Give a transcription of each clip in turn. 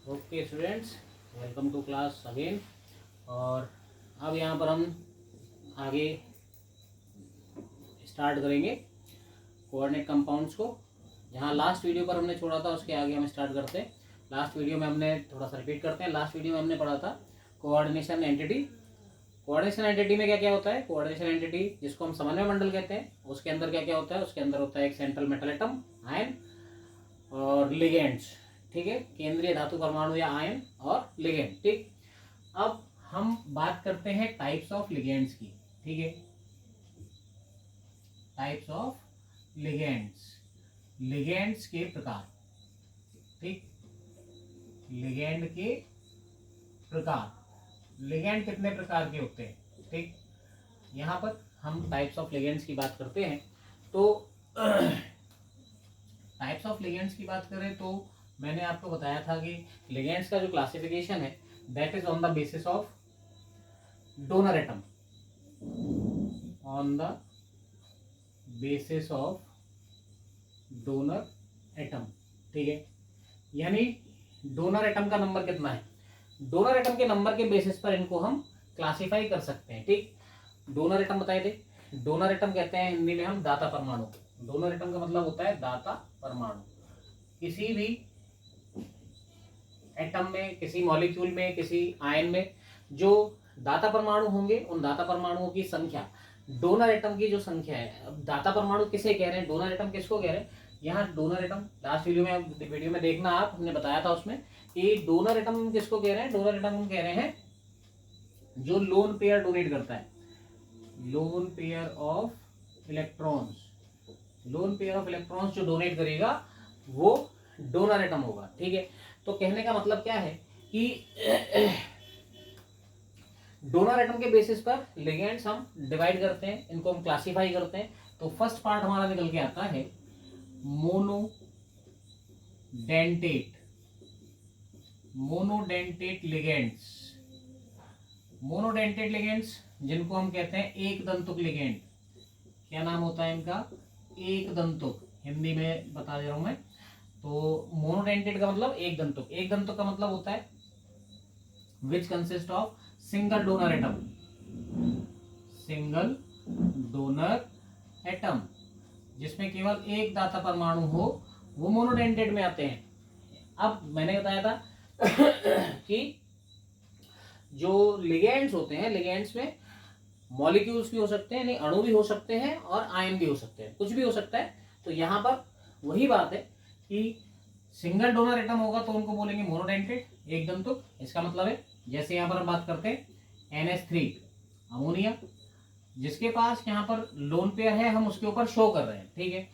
Okay students, welcome to class again. और अब यहाँ पर हम आगे स्टार्ट करेंगे कोऑर्डिनेट कंपाउंड्स को। जहाँ लास्ट वीडियो पर हमने छोड़ा था उसके आगे हम स्टार्ट करते हैं। लास्ट वीडियो में हमने थोड़ा सा रिपीट करते हैं। लास्ट वीडियो में हमने पढ़ा था कोऑर्डिनेशन एंटिटी। कोऑर्डिनेशन एंटिटी में क्या क्या होता है? कोऑर्डिनेशन एंटिटी जिसको हम समन्वय मंडल कहते हैं, उसके अंदर क्या क्या होता है? उसके अंदर होता है एक सेंट्रल मेटल एटम, आयन और लिगेंड्स। ठीक है, केंद्रीय धातु परमाणु या आयन और लिगेंड। ठीक, अब हम बात करते हैं टाइप्स ऑफ लिगेंड्स की। ठीक है, टाइप्स ऑफ लिगेंड्स, लिगेंड्स के प्रकार। ठीक, लिगेंड के प्रकार, लिगेंड कितने प्रकार के होते हैं? ठीक, यहाँ पर हम टाइप्स ऑफ लिगेंड्स की बात करते हैं। तो टाइप्स ऑफ लिगेंड्स की बात करें तो मैंने आपको बताया था कि लिगेंड्स का जो क्लासिफिकेशन है that is on the basis of donor atom, on the basis of donor atom. ठीक है, यानी डोनर एटम का नंबर कितना है, डोनर एटम के नंबर के बेसिस पर इनको हम क्लासिफाई कर सकते हैं। ठीक, डोनर एटम बताए थे, डोनर एटम कहते हैं हिंदी में हम दाता परमाणु। डोनर एटम का मतलब होता है दाता परमाणु। किसी भी एटम में, किसी मॉलिक्यूल में, किसी आयन में जो दाता परमाणु होंगे उन दाता परमाणुओं की संख्या, डोनर एटम की जो संख्या है। अब दाता परमाणु किसे कह रहे हैं, डोनर एटम किसको कह रहे हैं? यहाँ डोनर एटम लास्ट वीडियो में देखना आप, हमने बताया था उसमें कि डोनर एटम किसको कह रहे हैं। डोनर एटम हम कह रहे हैं जो लोन पेयर डोनेट करता है, lone pair of electrons, lone pair of electrons जो डोनेट करेगा वो डोनर एटम होगा। ठीक है, तो कहने का मतलब क्या है कि डोनर एटम के बेसिस पर लिगेंड्स हम डिवाइड करते हैं, इनको हम क्लासिफाई करते हैं। तो फर्स्ट पार्ट हमारा निकल के आता है monodentate, monodentate ligands. Monodentate ligands जिनको हम कहते हैं एक दंतुक लिगेंड। क्या नाम होता है इनका? एक दंतुक। हिंदी में बता दे रहा हूं मैं। तो मोनोडेंटेट का मतलब एक दंतुक। एक दंतुक का मतलब होता है विच consist of single donor atom, single donor atom, जिसमें केवल एक दाता परमाणु हो, वो मोनोडेंटेट में आते हैं। अब मैंने बताया था कि जो लिगेंड्स होते हैं, लिगेंड्स में मॉलिक्यूल्स भी हो सकते हैं, यानी अणु भी हो सकते हैं और आयन भी हो सकते हैं, कुछ भी हो सकता है। तो यहाँ पर वही बात है कि सिंगल डोनर एटम होगा तो उनको बोलेंगे मोनोडेंटेट, एक दंतुक। इसका मतलब है जैसे यहाँ पर हम बात करते हैं NH3 अमोनिया, जिसके पास यहाँ पर लोन पेयर है, हम उसके ऊपर शो कर रहे हैं। ठीक है,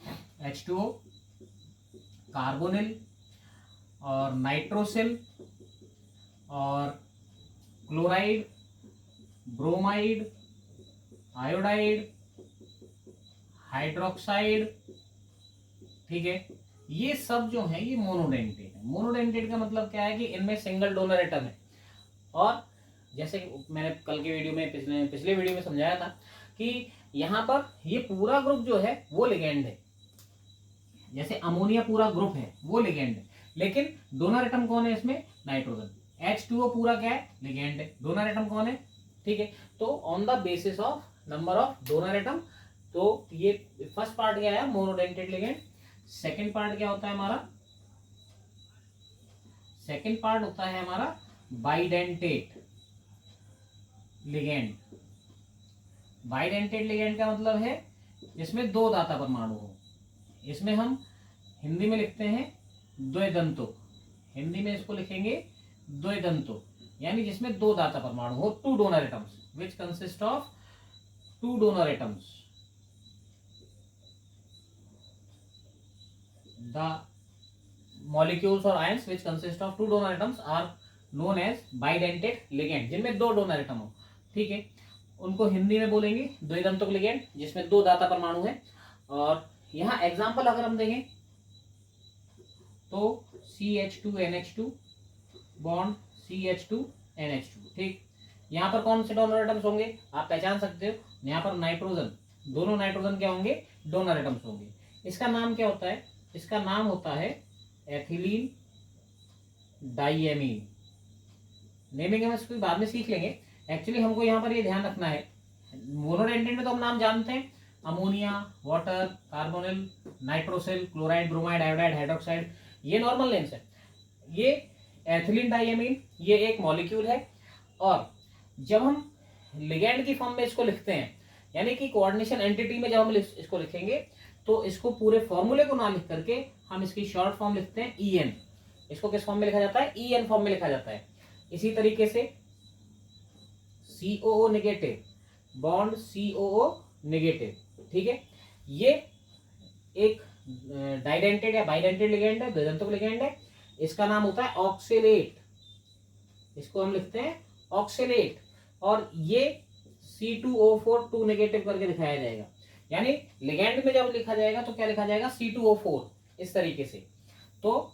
H2O, कार्बोनिल और नाइट्रोसिल और क्लोराइड, ब्रोमाइड, आयोडाइड, हाइड्रोक्साइड। ठीक है, ये सब जो है ये मोनोडेंटेट है। मोनोडेंटेट का मतलब क्या है कि इनमें सिंगल डोनर एटम है। और जैसे मैंने कल के वीडियो में, पिछले वीडियो में समझाया था कि यहाँ पर ये पूरा ग्रुप जो है वो लिगेंड है। जैसे अमोनिया पूरा ग्रुप है वो लिगेंड है, लेकिन डोनर एटम कौन है इसमें? नाइट्रोजन। H2O पूरा क्या है? लिगेंड है। डोनर एटम कौन है? ठीक है, तो on the basis of number of donor atom. तो ये फर्स्ट पार्ट क्या है? Monodentate ligand. सेकेंड पार्ट क्या होता है हमारा? सेकेंड पार्ट होता है हमारा बाइडेंटेट लिगेंड। बाइडेंटेट लिगेंड का मतलब है जिसमें दो दाता परमाणु हो। इसमें हम हिंदी में लिखते हैं द्वैदंतुक, हिंदी में इसको लिखेंगे द्वैदंतुक, यानी जिसमें दो दाता परमाणु हो, two donor atoms, which consist of two donor atoms. The molecules और ions which consist of two donor atoms are known as bidentate ligand, जिनमें दो डोनर एटम हो। ठीक है, उनको हिंदी में बोलेंगे द्वैदंतुक लिगेंड, जिसमें दो दाता परमाणु है। और यहाँ एग्जाम्पल अगर हम देखें तो CH2NH2 बॉन्ड CH2NH2। ठीक, यहाँ पर कौन से डोनर एटम्स होंगे आप पहचान सकते हो? यहाँ पर नाइट्रोजन, दोनों नाइट्रोजन क्या होंगे? डोनर एटम्स होंगे। इसका नाम क्या होता है? इसका नाम होता है एथिलीन डाइएमीन। नेमिंग हम इसको बाद में सीख लेंगे। एक्चुअली हमको यहाँ पर ये ध्यान रखना है, मोनोडेंटेट में तो हम नाम जानते हैं, ammonia, water, carbonyl, nitrosyl, chloride, bromide, iodide, hydroxide, ये नॉर्मल नेम्स है। ये एथिलीन डाइएमीन ये एक मॉलिक्यूल है, और जब हम लिगैंड की फॉर्म में इसको लिखते हैं, यानी कि कोऑर्डिनेशन एंटिटी में जब हम इसको लिखेंगे, तो इसको पूरे फॉर्मूले को ना लिख करके हम इसकी शॉर्ट फॉर्म लिखते हैं EN। इसको किस फॉर्म में लिखा जाता है? EN फॉर्म में लिखा जाता है। इसी तरीके से COO negative bond COO negative, ठीक है, ये एक डाइडेंटेड या बाइडेंटेड लिगेंड है, द्विदंतक लिगेंड है। इसका नाम होता है ऑक्सेलेट, इसको हम लिखते हैं ऑक्सेलेट, और ये C2O4 2 नेगेटिव करके दिखाया जाएगा। यानी लिगेंड में जब लिखा जाएगा तो क्या लिखा जाएगा? C2O4, इस तरीके से। तो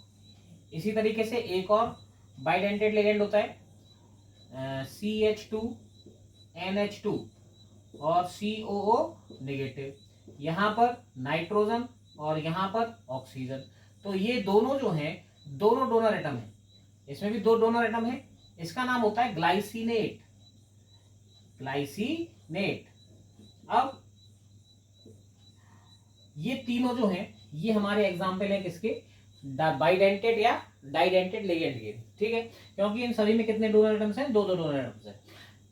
इसी तरीके से एक और बाइडेंटेड लिगेंड होता है CH2NH2 और COO नेगेटिव, यहाँ पर नाइट्रोजन और यहाँ पर ऑक्सीजन। तो ये दोनों जो हैं, दोनों डोनर एटम है, इसमें भी 2 डोनर एटम है। इसका नाम होता है ग्लाइसिनेट, ग्लाइसिनेट। अब ये तीनों जो हैं, ये हमारे एग्जाम्पल हैं किसके? बाइडेंटेड या डाइडेंटेड लिगेंड के, ठीक है, क्योंकि इन सभी में कितने डोनर एटम्स हैं? 2 डोनर एटम्स हैं।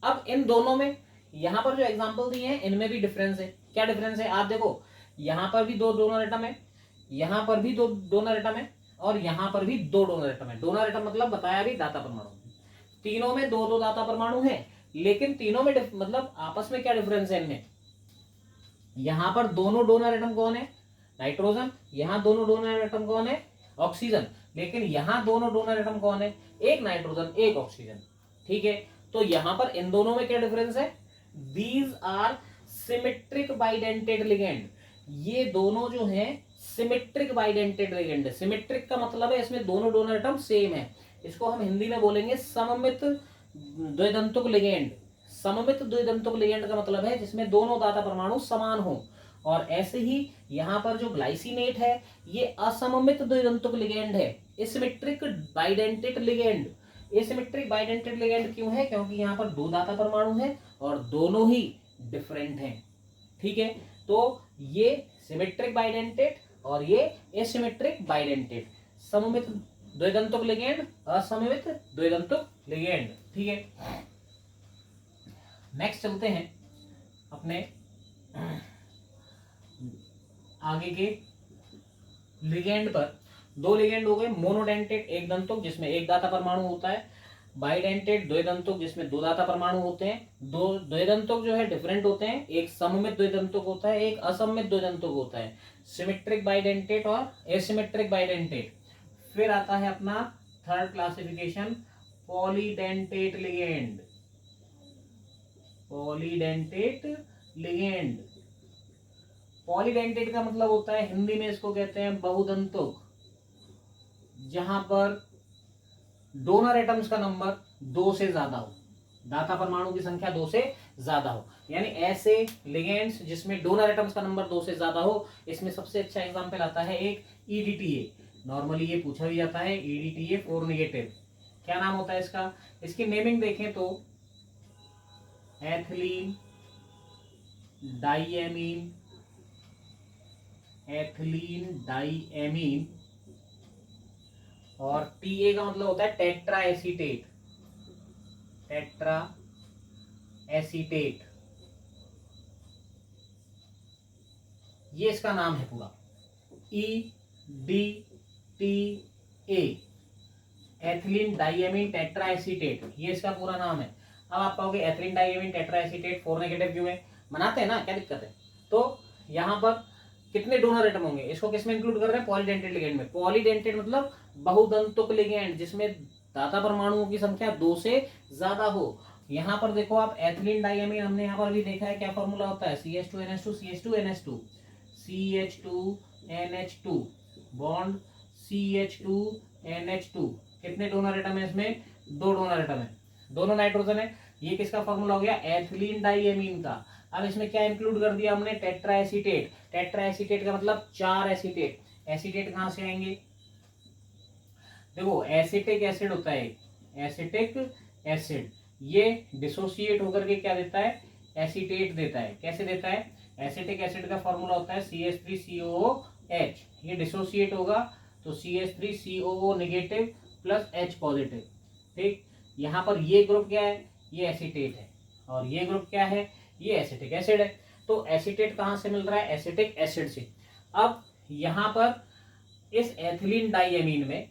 अब इन दोनों में, यहाँ पर जो एग्जाम्पल दिए हैं इनमें भी डिफरेंस है। क्या डिफरेंस है? आप देखो, यहाँ पर भी 2 डोनर एटम है, यहाँ पर भी 2 डोनर एटम है, और यहाँ पर भी 2 डोनर एटम है। डोनर एटम मतलब बताया भी दाता परमाणु, तीनों में 2-2 दाता परमाणु है, लेकिन तीनों में मतलब आपस में क्या डिफरेंस है इनमें? यहाँ पर दोनों डोनर एटम कौन है? नाइट्रोजन। यहाँ दोनों डोनर एटम कौन है? ऑक्सीजन। लेकिन यहाँ दोनों डोनर एटम कौन है? एक नाइट्रोजन, एक ऑक्सीजन, ठीक है। तो यहाँ पर इन दोनों में क्या डिफरेंस है? These are symmetric bidentate ligand. ये दोनों जो हैं सिमेट्रिक बाइडेंटेड लिगेंड है। सिमेट्रिक का मतलब है इसमें दोनों डोनर एटम सेम है। इसको हम हिंदी में बोलेंगे सममित द्विदंतुक लिगेंड। सममित द्विदंतुक लिगेंड का मतलब है जिसमें दोनों दाता परमाणु समान हो। और ऐसे ही यहाँ पर जो ग्लाइसिनेट है, ये असममित द्विदंतुक लिगेंड है, asymmetric bidentate ligand. Asymmetric bidentate ligand क्यों है? क्योंकि यहाँ पर 2 दाता परमाणु हैं और दोनों ही डिफरेंट हैं, ठीक है। तो ये सिमेट्रिक बाइडेंटेड और ये एसिमेट्रिक बाइडेंटेड, सममित द्विदंतुक लिगेंड, असममित द्विदंतुक लिगेंड, ठीक है। नेक्स्ट चलते हैं अपने आगे के लिगेंड पर। 2 लिगेंड हो गए, मोनोडेंटेड एक दंतुक जिसमें एक दाता परमाणु होता है, बाइडेंटेड द्विदंतुक जिसमें 2 दाता परमाणु होते हैं। 2 द्विदंतुक जो है डिफरेंट होते हैं, एक सममित द्विदंतुक होता है, एक असममित द्विदंतुक होता है, सिमेट्रिक बाइडेंटेड और एसिमेट्रिक बाइडेंटेड। फिर आता है अपना third classification, polydentate ligand. Polydentate ligand, polydentate का मतलब होता है, हिंदी में इसको कहते हैं बहुदंतुक, जहां पर डोनर एटम्स का नंबर 2 से ज्यादा हो, दाता परमाणु की संख्या 2 से ज्यादा हो। यानी ऐसे लिगेंड्स जिसमें डोनर एटम्स का नंबर 2 से ज्यादा हो। इसमें सबसे अच्छा एग्जांपल आता है एक EDTA। नॉर्मली ये पूछा भी जाता है, EDTA 4 नेगेटिव। क्या नाम होता है इसका? इसकी नेमिंग देखें तो एथिलीन डाइएमीन, एथिलीन डाइएमीन, और TA का मतलब होता है टेट्रा एसीटेट, टेट्रा एसीटेट, ये इसका नाम है पूरा, EDTA, ethylene diamine tetra acetate, ये इसका पूरा नाम है। अब आप कहोगे ethylene diamine tetra acetate 4 negative क्यों है? बनाते हैं ना, क्या दिक्कत है? तो यहाँ पर कितने डोनर एटम होंगे? इसको किसमें इंक्लूड कर रहे हैं? पॉलीडेंटेड लिगेंड में। पॉलीडेंटेड मतलब बहुदंतुक लिगेंड जिसमें दाता परमाणुओं की संख्या 2 से ज्यादा हो। यहाँ पर देखो आप, एथिलीन डाइएमीन हमने यहाँ पर भी देखा है, क्या फॉर्मूला होता है? CH2NH2 CH2NH2 CH2NH2 bond CH2NH2। कितने डोनर एटम है इसमें? 2 डोनर एटम है, दोनों नाइट्रोजन है। ये किसका फॉर्मूला हो गया? एथिलीन डाइएमीन का। अब इसमें क्या इंक्लूड कर दिया हमने? Tetra acetate. टेट्रा एसीटेट का मतलब 4 एसीटेट। एसीटेट कहां से आएंगे? देखो एसिटिक एसिड होता है, एसिटिक एसिड, ये डिसोसिएट होकर के क्या देता है, एसीटेट देता है। कैसे देता है, एसिटिक एसिड का फॉर्मूला होता है CH3COOH, ये डिसोसिएट होगा तो CH3COO negative plus H positive. ठीक, यहाँ पर ये ग्रुप क्या है, ये एसीटेट है, और ये ग्रुप क्या है, ये एसिटिक एसिड है। तो एसीटेट कहाँ से मिल रहा है, एसिटिक एसिड से। अब यहाँ पर इस एथिलीन डाइएमीन में,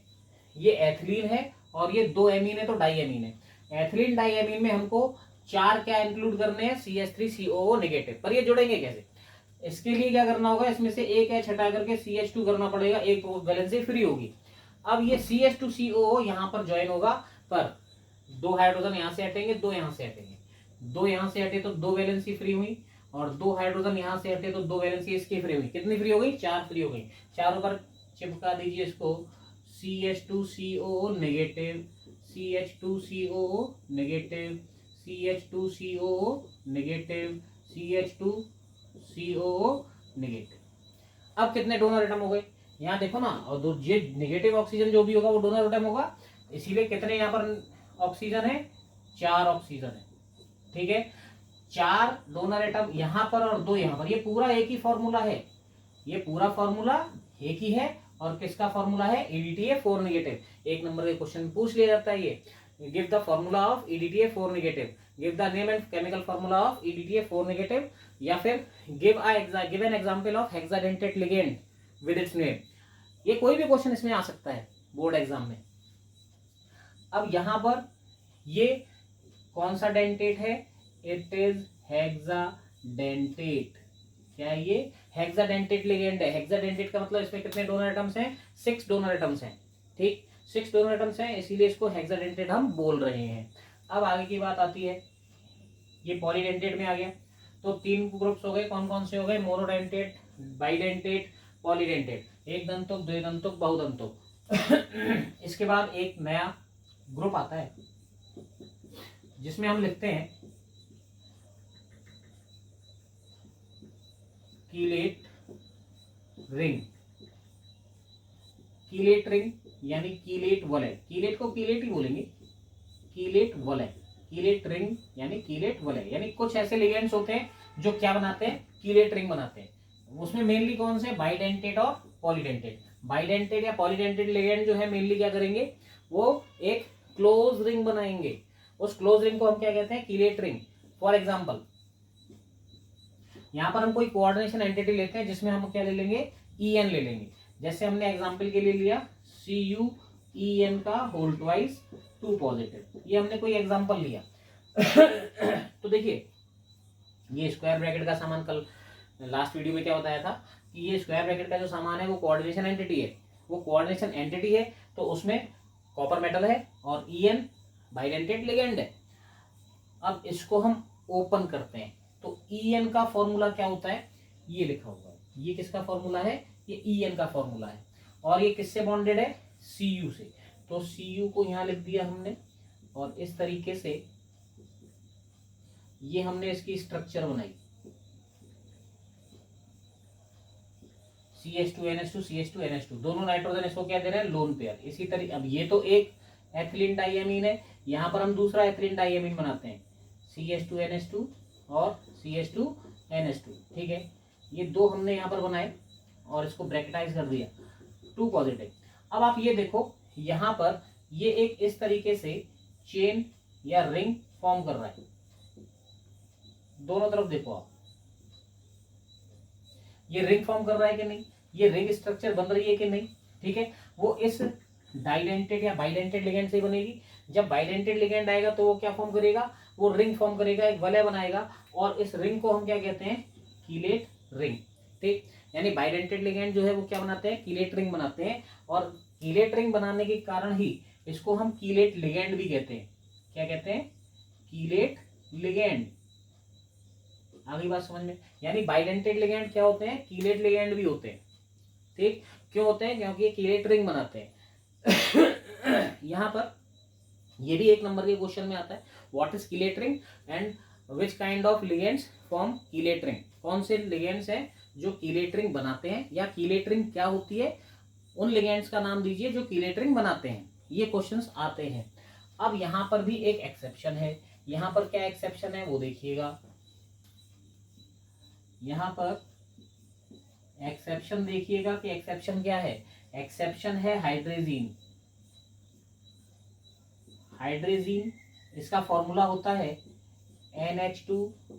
ये एथिलीन है और ये 2 एमीन है तो डाइएमीन है। एथिलीन डाइएमीन में हमको 4 क्या इंक्लूड करने हैं, CH3COO नेगेटिव। पर ये जुड़ेंगे कैसे, इसके लिए क्या करना होगा, इसमें से एक H हटा करके CH2 करना पड़ेगा, एक वैलेंसी फ्री होगी। अब ये CH2COO यहाँ पर ज्वाइन होगा, पर 2 हाइड्रोजन यहाँ से हटेंगे, 2 यहाँ से हटेंगे, 2 यहाँ से हटे तो 2 वैलेंसी फ्री हुई, और 2 हाइड्रोजन यहाँ से हटे तो 2 वैलेंसी इसकी फ्री हुई। कितनी फ्री हो गई, 4 फ्री हो गई। चारों पर चिपका दीजिए इसको, CH2COO negative, CH2COO negative, CH2COO negative, CH2COO negative. अब कितने डोनर एटम हो गए, यहाँ देखो ना, और ये नेगेटिव ऑक्सीजन जो भी होगा वो डोनर एटम होगा, इसीलिए कितने यहाँ पर ऑक्सीजन है, 4 ऑक्सीजन है। ठीक है, 4 डोनर एटम यहाँ पर और 2 यहाँ पर, ये पूरा एक ही फॉर्मूला है, ये पूरा फॉर्मूला एक ही है। और किसका फॉर्मूला है, EDTA4 नेगेटिव। एक नंबर के क्वेश्चन पूछ लिया जाता है ये, give the formula of EDTA4 negative, give the name and chemical formula of EDTA4 negative, या फिर give an example of hexadentate ligand with its name. ये कोई भी क्वेश्चन इसमें आ सकता है बोर्ड एग्जाम में। अब यहाँ पर ये कौन सा डेंटेट है, इट इज हेक्साडेंटेट। क्या है ये, हेक्साडेंटेट लिगेंड है। हेक्साडेंटेट का मतलब इसमें कितने डोनर एटम्स हैं, 6 डोनर एटम्स हैं। ठीक, 6 डोनर एटम्स हैं, इसीलिए इसको हेक्साडेंटेट हम बोल रहे हैं। अब आगे की बात आती है, ये पॉलीडेंटेट में आ गया, तो 3 ग्रुप्स हो गए, कौन कौन से हो गए, मोनोडेंटेट, बाइडेंटेट, पॉलीडेंटेट, एक दंतुक, द्विदंतुक, बहुदंतुक। इसके बाद एक नया ग्रुप आता है जिसमें हम लिखते हैं कीलेट रिंग। कीलेट रिंग यानी कीलेट वलय, कीलेट को कीलेट ही बोलेंगे, कीलेट वलय, कीलेट रिंग यानी कीलेट वलय, यानी कुछ ऐसे लिगेंड्स होते हैं जो क्या बनाते हैं, कीलेट रिंग बनाते हैं। उसमें मेनली कौन से, बाइडेंटेट और पॉलीडेंटेट। बाइडेंटेट या पॉलीडेंटेट लिगेंड जो है मेनली क्या करेंगे, वो एक क्लोज रिंग बनाएंगे। उस क्लोज रिंग को हम क्या कहते हैं, कीलेट रिंग। फॉर एग्जाम्पल यहाँ पर हम कोई कोऑर्डिनेशन एंटिटी लेते हैं जिसमें हम क्या ले लेंगे, EN ले लेंगे। जैसे हमने एग्जांपल के लिए लिया CuEN का होल ट्वाइस 2 पॉजिटिव, ये हमने कोई एग्जांपल लिया। तो देखिए ये स्क्वायर ब्रैकेट का सामान, कल लास्ट वीडियो में क्या बताया था कि ये स्क्वायर ब्रैकेट का जो सामान है वो कोऑर्डिनेशन एंटिटी है। वो कोऑर्डिनेशन एंटिटी है तो उसमें कॉपर मेटल है और EN बाइडेंटेट लिगेंड है। अब इसको हम ओपन करते हैं तो EN का फॉर्मूला क्या होता है, ये लिखा हुआ है। ये किसका फॉर्मूला है, ये EN का फॉर्मूला है। और ये किससे बॉन्डेड है, Cu से। तो Cu को यहाँ लिख दिया हमने, और इस तरीके से ये हमने इसकी स्ट्रक्चर बनाई, CH2NH2 CH2NH2, दोनों नाइट्रोजन इसको क्या दे रहे हैं, लोन पेयर। इसी तरीके अब ये तो एक एथिलीन डाइएमीन है, यहाँ पर हम दूसरा एथिलीन डाइएमीन बनाते हैं, CH2NH2 और CH2NH2। ठीक है, ये 2 हमने यहाँ पर बनाए और इसको ब्रैकेटाइज कर दिया, 2 पॉजिटिव। अब आप ये देखो यहाँ पर ये एक इस तरीके से चेन या रिंग फॉर्म कर रहा है, दोनों तरफ देखो आप, ये रिंग फॉर्म कर रहा है कि नहीं, ये रिंग स्ट्रक्चर बन रही है कि नहीं। ठीक है, वो इस डाइडेंटेड या बाइडेंटेड लिगेंड से बनेगी। जब बाइडेंटेड लिगेंड आएगा तो वो क्या फॉर्म करेगा, वो रिंग फॉर्म करेगा, एक वलय बनाएगा, और इस रिंग को हम क्या कहते हैं, कीलेट रिंग। ठीक, यानी बाइडेंटेड लिगेंड जो है वो क्या बनाते हैं, कीलेट रिंग बनाते हैं, और कीलेट रिंग बनाने के कारण ही इसको हम कीलेट लिगेंड भी कहते हैं। क्या कहते हैं, कीलेट लिगेंड। आगे बात समझ में, यानी बाइडेंटेड लिगेंड क्या होते हैं, कीलेट लिगेंड भी होते हैं। ठीक, क्यों होते हैं, क्योंकि ये कीलेट रिंग बनाते हैं। यहाँ पर ये भी एक नंबर के क्वेश्चन में आता है, what is chelate ring and which kind of ligands form chelate ring. कौन से लिगेंड्स हैं जो कीलेट रिंग बनाते हैं, या कीलेट रिंग क्या होती है, उन लिगेंड्स का नाम दीजिए जो कीलेट रिंग बनाते हैं। ये क्वेश्चंस आते हैं। अब यहाँ पर भी एक एक्सेप्शन है। यहाँ पर क्या एक्सेप्शन है वो देखिएगा। यहाँ पर एक्सेप्शन देखिएगा कि एक्सेप्शन क्या है। एक्सेप्शन है हाइड्रेजीन। हाइड्रेजीन इसका फॉर्मूला होता है NH2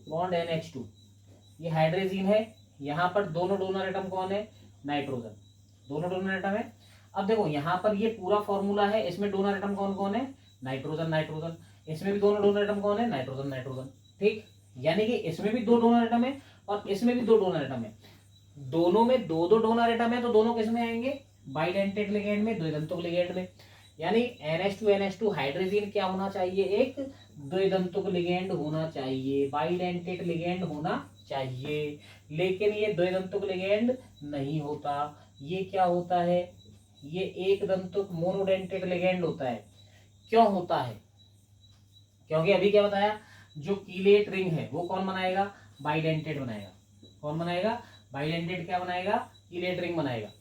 बॉन्ड NH2। ये हाइड्रेजीन है। यहाँ पर दोनों डोनर एटम कौन है, नाइट्रोजन। दोनों डोनर एटम है। अब देखो यहाँ पर ये पूरा फॉर्मूला है, इसमें डोनर एटम कौन कौन है, नाइट्रोजन नाइट्रोजन। इसमें भी दोनों डोनर एटम कौन है, नाइट्रोजन नाइट्रोजन। ठीक, यानी कि इसमें भी दो डोनर एटम है और इसमें भी दो डोनर एटम है। दोनों में दो दो डोनर एटम है तो दोनों किस में आएंगे, बाइडेंटेड लिगेंड में, द्विदंतुक लिगेंड में। यानी NH2 हाइड्रोजन क्या होना चाहिए, एक द्विदंतुक लिगेंड होना चाहिए, बाइडेंटेड लिगेंड होना चाहिए। लेकिन ये द्विदंतुक लिगेंड नहीं होता। ये क्या होता है, ये एक दंतुक मोनोडेंटेड लिगेंड होता है। क्यों होता है, क्योंकि अभी क्या बताया, जो कीलेट रिंग है वो कौन बनाएगा, बाइडेंटेड बनाएगा। कौन बनाएगा, बाइडेंटेड क्या बनाएगा, कीलेट रिंग बनाएगा।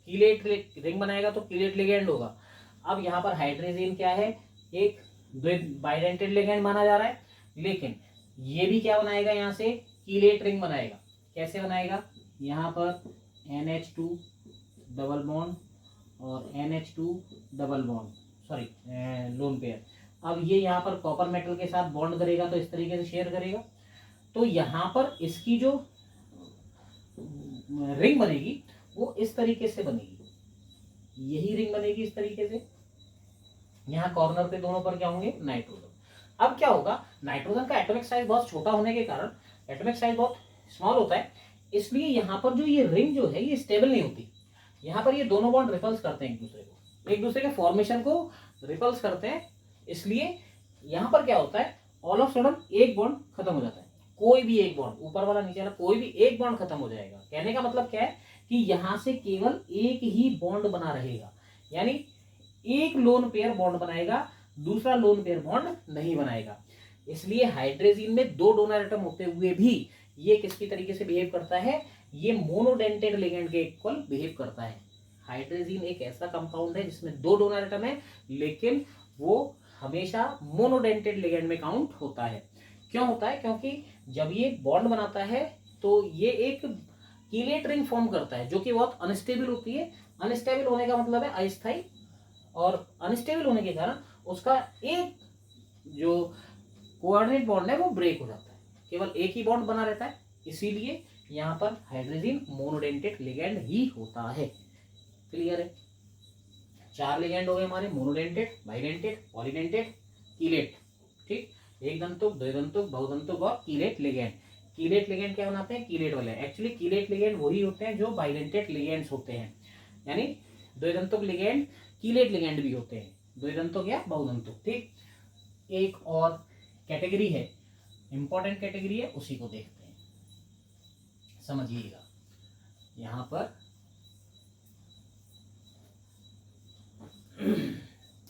कीलेट रिंग बनाएगा तो कीलेट लिगेंड होगा। अब यहाँ पर हाइड्रोजन क्या है, एक बाइडेंटेड लिगेंड माना जा रहा है, लेकिन ये भी क्या बनाएगा, यहाँ से कीलेट रिंग बनाएगा। कैसे बनाएगा, यहाँ पर NH2 डबल बॉन्ड और NH2 double bond, sorry lone pair. अब ये यहाँ पर कॉपर मेटल के साथ बॉन्ड करेगा तो इस तरीके से शेयर करेगा। तो यहाँ पर इसकी जो रिंग बनेगी वो इस तरीके से बनेगी, यही रिंग बनेगी इस तरीके से। यहाँ कॉर्नर पे दोनों पर क्या होंगे, नाइट्रोजन। अब क्या होगा, नाइट्रोजन का एटॉमिक साइज बहुत छोटा होने के कारण, एटॉमिक साइज बहुत स्मॉल होता है, इसलिए यहाँ पर जो ये रिंग जो है ये स्टेबल नहीं होती। यहाँ पर ये दोनों बॉन्ड रिपल्स करते हैं एक दूसरे को, एक दूसरे के फॉर्मेशन को रिपल्स करते हैं। इसलिए यहाँ पर क्या होता है, ऑल ऑफ सडन एक बॉन्ड खत्म हो जाता है। कोई भी एक बॉन्ड, ऊपर वाला नीचे वाला, कोई भी एक बॉन्ड खत्म हो जाएगा। कहने का मतलब क्या है कि यहाँ से केवल एक ही बॉन्ड बना रहेगा, यानी एक लोन पेयर बॉन्ड बनाएगा, दूसरा लोन पेयर बॉन्ड नहीं बनाएगा। इसलिए हाइड्रोजन में दो डोनर एटम होते हुए भी ये किसकी तरीके से बिहेव करता है, ये मोनोडेंटेड लिगेंड के इक्वल बिहेव करता है। हाइड्रोजन एक ऐसा कंपाउंड है जिसमें दो डोनर एटम है, लेकिन वो हमेशा मोनोडेंटेड लिगेंड में काउंट होता है। क्यों होता है, क्योंकि जब ये बॉन्ड बनाता है तो ये एक कीलेट रिंग फॉर्म करता है जो कि बहुत अनस्टेबल होती है। अनस्टेबल होने का मतलब है अस्थायी, और अनस्टेबल होने के कारण उसका एक जो कोऑर्डिनेट बॉन्ड है वो ब्रेक हो जाता है, केवल एक ही बॉन्ड बना रहता है। इसीलिए यहाँ पर हाइड्रोजन मोनोडेंटेड लिगेंड ही होता है। क्लियर है, चार लिगेंड हो गए हमारे, मोनोडेंटेड, बाइडेंटेड, पॉलीडेंटेड, कीलेट। ठीक, एक दंतुक, द्विदंतुक, बहुदंतुक और कीलेट लिगेंड। कीलेट लिगेंड क्या बनाते हैं, कीलेट वाले। एक्चुअली कीलेट लिगेंड वही होते हैं जो बाइडेंटेड लिगेंड्स होते हैं, यानी द्विदंतुक लिगेंड कीलेट लिगेंड भी होते हैं, द्विदंतुक या बहुदंतुक। ठीक, एक और कैटेगरी है, इंपॉर्टेंट कैटेगरी है, उसी को देखते हैं, समझिएगा। यहां पर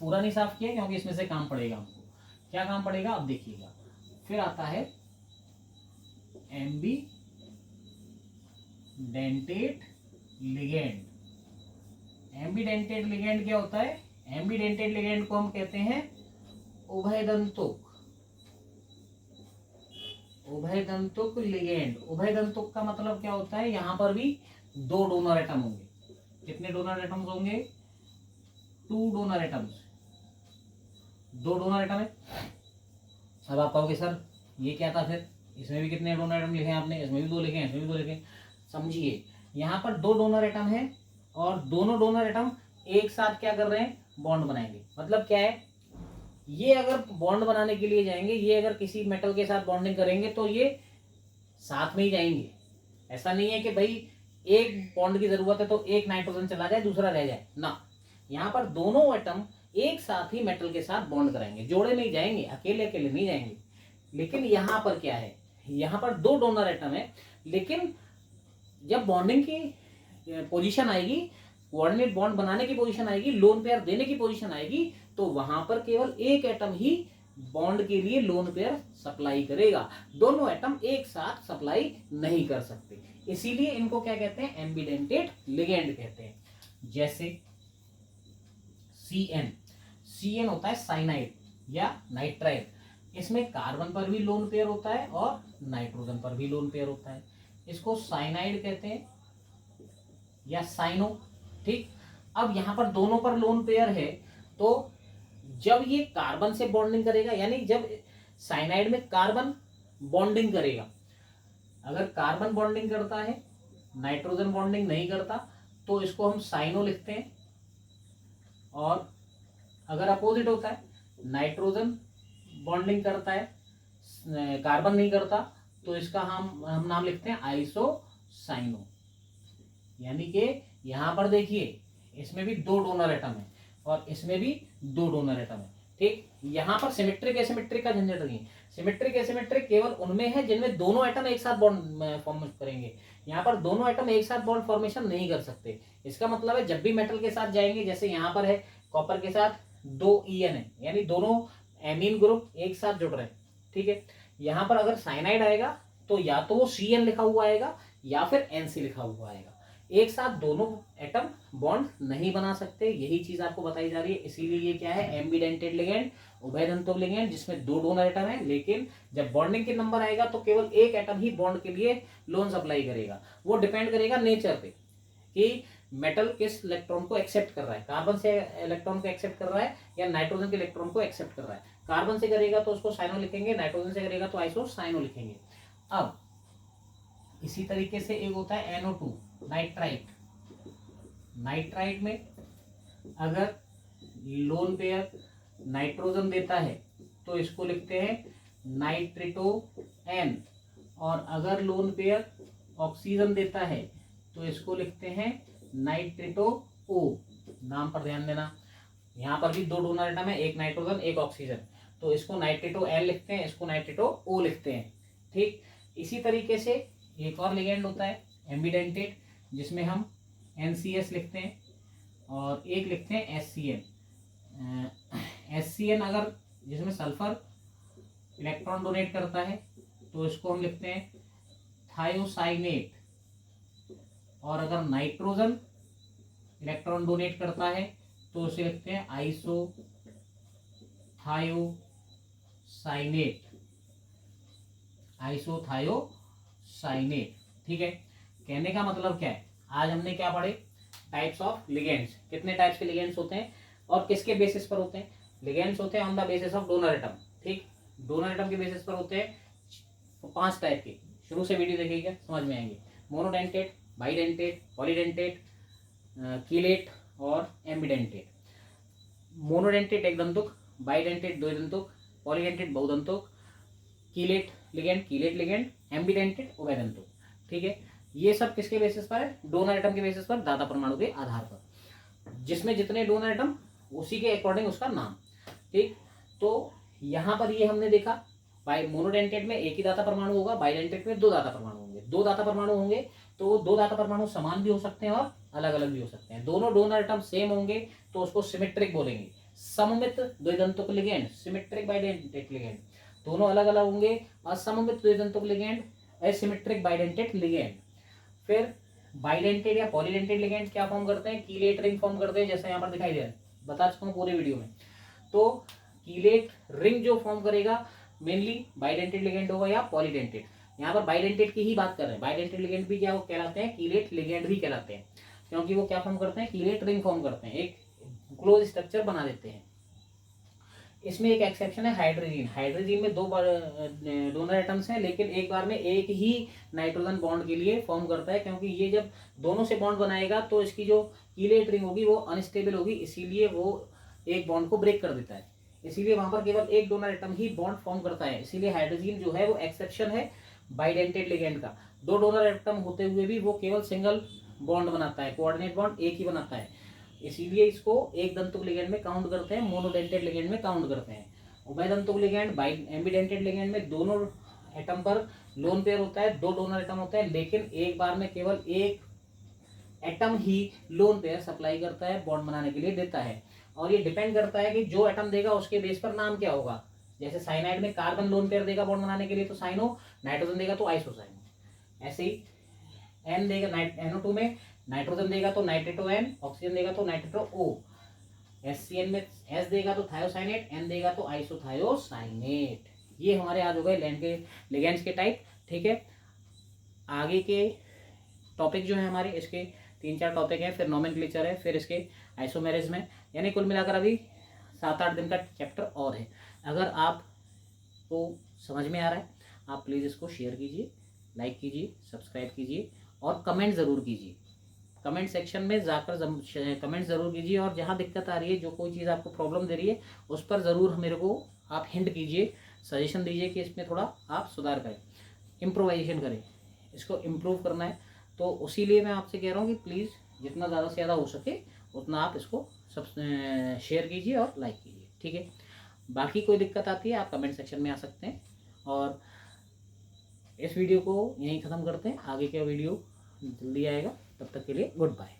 पूरा नहीं साफ किया क्योंकि इसमें से काम पड़ेगा हमको। क्या काम पड़ेगा, अब देखिएगा। फिर आता है एम्बी डेंटेड लिगेंड। एम्बीडेंटेड लिगेंड क्या होता है, एम्बीडेंटेड लिगेंड को हम कहते हैं उभयदंतुक। उभयदंतुक लिगेंड, उभयदंतुक का मतलब क्या होता है, यहां पर भी दो डोनर एटम होंगे। कितने डोनर एटम्स होंगे, 2 डोनर एटम्स, 2 डोनर एटम है। अब आप कहोगे सर ये क्या था, फिर इसमें भी कितने डोनर एटम लिखे हैं आपने, इसमें भी 2 लिखे हैं, इसमें भी 2 लिखे हैं। समझिए, यहाँ पर 2 डोनर एटम है और दोनों डोनर एटम एक साथ क्या कर रहे हैं, बॉन्ड बनाएंगे। मतलब क्या है, ये अगर बॉन्ड बनाने के लिए जाएंगे, ये अगर किसी मेटल के साथ बॉन्डिंग करेंगे तो ये साथ में ही जाएंगे। ऐसा नहीं है कि भाई एक बॉन्ड की जरूरत है तो एक नाइट्रोजन चला जाए दूसरा रह जाए ना, यहाँ पर दोनों एटम एक साथ ही मेटल के साथ बॉन्ड कराएंगे, जोड़े में ही जाएंगे, अकेले अकेले नहीं जाएंगे। लेकिन यहाँ पर क्या है, यहाँ पर 2 डोनर एटम है, लेकिन जब बॉन्डिंग की पोजीशन आएगी, कोऑर्डिनेट बॉन्ड बनाने की पोजीशन आएगी, लोन पेयर देने की पोजीशन आएगी, तो वहां पर केवल एक एटम ही बॉन्ड के लिए लोन पेयर सप्लाई करेगा, दोनों एटम एक साथ सप्लाई नहीं कर सकते। इसीलिए इनको क्या कहते हैं, एम्बीडेंटेड लिगेंड कहते हैं। जैसे CN, CN होता है साइनाइड या नाइट्राइल। इसमें कार्बन पर भी लोन पेयर होता है और नाइट्रोजन पर भी लोन पेयर होता है। इसको साइनाइड कहते हैं या साइनो। ठीक, अब यहाँ पर दोनों पर लोन पेयर है, तो जब ये कार्बन से बॉन्डिंग करेगा, यानी जब साइनाइड में कार्बन बॉन्डिंग करेगा, अगर कार्बन बॉन्डिंग करता है नाइट्रोजन बॉन्डिंग नहीं करता, तो इसको हम साइनो लिखते हैं। और अगर अपोजिट होता है, नाइट्रोजन बॉन्डिंग करता है कार्बन नहीं करता, तो इसका हम नाम लिखते हैं आइसोसाइनो। यानी कि यहाँ पर देखिए इसमें भी 2 डोनर एटम है और इसमें भी 2 डोनर एटम है। ठीक, यहाँ पर सिमेट्रिक एसिमेट्रिक का झंझट नहीं है। सिमेट्रिक एसिमेट्रिक केवल उनमें है जिनमें दोनों एटम एक साथ बॉन्ड फॉर्म करेंगे। यहाँ पर दोनों एटम एक साथ बॉन्ड फॉर्मेशन नहीं कर सकते। इसका मतलब है जब भी मेटल के साथ जाएंगे, जैसे यहाँ पर है कॉपर के साथ 2 EN है, यानी दोनों एमीन ग्रुप एक साथ जुड़ रहे हैं। ठीक है, यहाँ पर अगर साइनाइड आएगा तो या तो वो CN लिखा हुआ आएगा या फिर NC लिखा हुआ आएगा। एक साथ दोनों एटम बॉन्ड नहीं बना सकते, यही चीज आपको बताई जा रही है। इसीलिए ये क्या है, एम्बीडेंटेड लिगेंड, उभयदंतुक लिगेंड, जिसमें 2 डोनर एटम है। लेकिन जब बॉन्डिंग के नंबर आएगा तो केवल एक एटम ही बॉन्ड के लिए लोन सप्लाई करेगा। वो डिपेंड करेगा नेचर पे कि मेटल किस इलेक्ट्रॉन को एक्सेप्ट कर रहा है, कार्बन से इलेक्ट्रॉन को एक्सेप्ट कर रहा है या नाइट्रोजन के इलेक्ट्रॉन को एक्सेप्ट कर रहा है। कार्बन से करेगा तो उसको साइनो लिखेंगे, नाइट्रोजन से करेगा तो आइसोसाइनो लिखेंगे। अब इसी तरीके से एक होता है NO2 नाइट्राइट। नाइट्राइट में अगर लोन पेयर नाइट्रोजन देता है तो इसको लिखते हैं नाइट्रिटो N, और अगर लोन पेयर ऑक्सीजन देता है तो इसको लिखते हैं नाइट्रिटो O। नाम पर ध्यान देना, यहाँ पर भी 2 डोनर एटम है, एक नाइट्रोजन एक ऑक्सीजन, तो इसको नाइट्रिटो N लिखते हैं, इसको नाइट्रिटो O लिखते हैं। ठीक, इसी तरीके से एक और लिगेंड होता है एम्बीडेंटेड, जिसमें हम NCS लिखते हैं और एक लिखते हैं SCN। SCN अगर जिसमें सल्फर इलेक्ट्रॉन डोनेट करता है तो इसको हम लिखते हैं थायोसाइनेट, और अगर नाइट्रोजन इलेक्ट्रॉन डोनेट करता है तो उसे लिखते हैं आइसोथायोसाइनेट। आइसोथायोसाइनेट। ठीक है, कहने का मतलब क्या है, आज हमने क्या पढ़े, टाइप्स ऑफ लिगेंड्स। कितने टाइप्स के लिगेंड्स होते हैं और किसके बेसिस पर होते हैं? लिगेंड्स होते हैं on the basis of donor atom. ठीक, डोनर एटम के बेसिस पर होते हैं 5 टाइप के। शुरू से वीडियो देखिएगा, समझ में आएंगे। मोनोडेंटेट, बाइडेंटेट, पॉलीडेंटेट, कीलेट और एम्बीडेंटेट। मोनोडेंटेट एक दंतुक, बाइडेंटेट 2 दंतुक, पॉलीडेंटेट बहुदंतुक, कीलेट लिगेंड, एम्बीडेंटेट उभयदंतुक। ठीक है, ये सब किसके बेसिस पर है? डोनर एटम के बेसिस पर, दाता परमाणु के आधार पर। जिसमें जितने डोनर एटम उसी के अकॉर्डिंग उसका नाम। ठीक, तो यहाँ पर ये हमने देखा, बाई मोनोडेंटेट में एक ही दाता परमाणु होगा, बाइडेंटेट में 2 दाता परमाणु होंगे। 2 दाता परमाणु होंगे तो वो 2 दाता परमाणु समान भी हो सकते हैं और अलग अलग भी हो सकते हैं। दोनों डोनर एटम सेम होंगे तो उसको सिमेट्रिक बोलेंगे। सममित द्विदंतुक लिगेंड, सिमेट्रिक बाइडेंटेट लिगेंड। दोनों अलग अलग होंगे, असममित द्विदंतुक लिगेंड, एसिमेट्रिक बाइडेंटेट लिगेंड। फिर बाइडेंटेट या पॉलीडेंटेट लिगेंड क्या फॉर्म करते हैं? कीलेट रिंग फॉर्म करते हैं, जैसे यहाँ पर दिखाई दे रहा है, बता चुका हूँ पूरे वीडियो में। तो कीलेट रिंग जो फॉर्म करेगा मेनली बाइडेंटेट लिगेंड होगा या पॉलीडेंटेट। यहाँ पर बाइडेंटेट की ही बात कर रहे हैं। बाइडेंटेट लिगेंड भी क्या कहलाते हैं? कीलेट लिगेंड भी कहलाते हैं, क्योंकि वो क्या फॉर्म करते हैं? कीलेट रिंग फॉर्म करते हैं, एक क्लोज स्ट्रक्चर बना देते हैं। इसमें एक एक्सेप्शन है हाइड्रोजन। हाइड्रोजन में 2 डोनर एटम्स हैं, लेकिन एक बार में एक ही नाइट्रोजन बॉन्ड के लिए फॉर्म करता है, क्योंकि ये जब दोनों से बॉन्ड बनाएगा तो इसकी जो कीलेट रिंग होगी वो अनस्टेबल होगी, इसीलिए वो एक बॉन्ड को ब्रेक कर देता है। इसीलिए वहां पर केवल एक डोनर एटम ही बॉन्ड फॉर्म करता है। इसीलिए हाइड्रोजन जो है वो एक्सेप्शन है बाइडेंटेट लिगेंड का। 2 डोनर एटम होते हुए भी वो केवल सिंगल बॉन्ड बनाता है, कोऑर्डिनेट बॉन्ड एक ही बनाता है। इसीलिए इसको एक दंतुक लिगेंड में काउंट करते हैं, मोनोडेंटेट लिगेंड में काउंट करते हैं। उभयदंतुक लिगेंड, एम्बीडेंटेट लिगेंड में दोनों एटम पर लोन पेयर होता है, 2 डोनर एटम होते हैं, लेकिन एक बार में केवल एक एटम ही लोन पेयर सप्लाई करता है, बॉन्ड बनाने के लिए देता है। और ये डिपेंड करता है कि जो एटम देगा उसके बेस पर नाम क्या होगा। जैसे साइनाइड में कार्बन लोन पेयर देगा बॉन्ड बनाने के लिए तो साइनो, नाइट्रोजन देगा तो आइसोसाइनो। ऐसे ही NO2 में नाइट्रोजन देगा तो नाइट्रेटो N, ऑक्सीजन देगा तो नाइट्रेटो O। HCl में एस देगा तो थायोसाइनेट, एन देगा तो आइसोथायोसाइनेट। ये हमारे आज हो गए लिगेंड्स के टाइप। ठीक है, आगे के टॉपिक जो है हमारे, इसके 3-4 टॉपिक हैं, फिर नोमेनक्लेचर है, फिर इसके आइसोमेरिज्म है, यानी कुल मिलाकर अभी 7-8 दिन का चैप्टर और है। अगर आपको समझ में आ रहा है, आप प्लीज़ इसको शेयर कीजिए, लाइक कीजिए, सब्सक्राइब कीजिए और कमेंट ज़रूर कीजिए। कमेंट सेक्शन में जाकर कमेंट ज़रूर कीजिए, और जहाँ दिक्कत आ रही है, जो कोई चीज़ आपको प्रॉब्लम दे रही है, उस पर ज़रूर मेरे को आप हिंट कीजिए, सजेशन दीजिए कि इसमें थोड़ा आप सुधार करें, इम्प्रोवाइजेशन करें, इसको इम्प्रूव करना है। तो उसी लिए मैं आपसे कह रहा हूँ कि प्लीज़ जितना ज़्यादा से ज़्यादा हो सके उतना आप इसको सब शेयर कीजिए और लाइक कीजिए। ठीक है, बाकी कोई दिक्कत आती है आप कमेंट सेक्शन में आ सकते हैं। और इस वीडियो को यहीं ख़त्म करते हैं, आगे का वीडियो जल्दी आएगा, तब तक के लिए गुड बाय।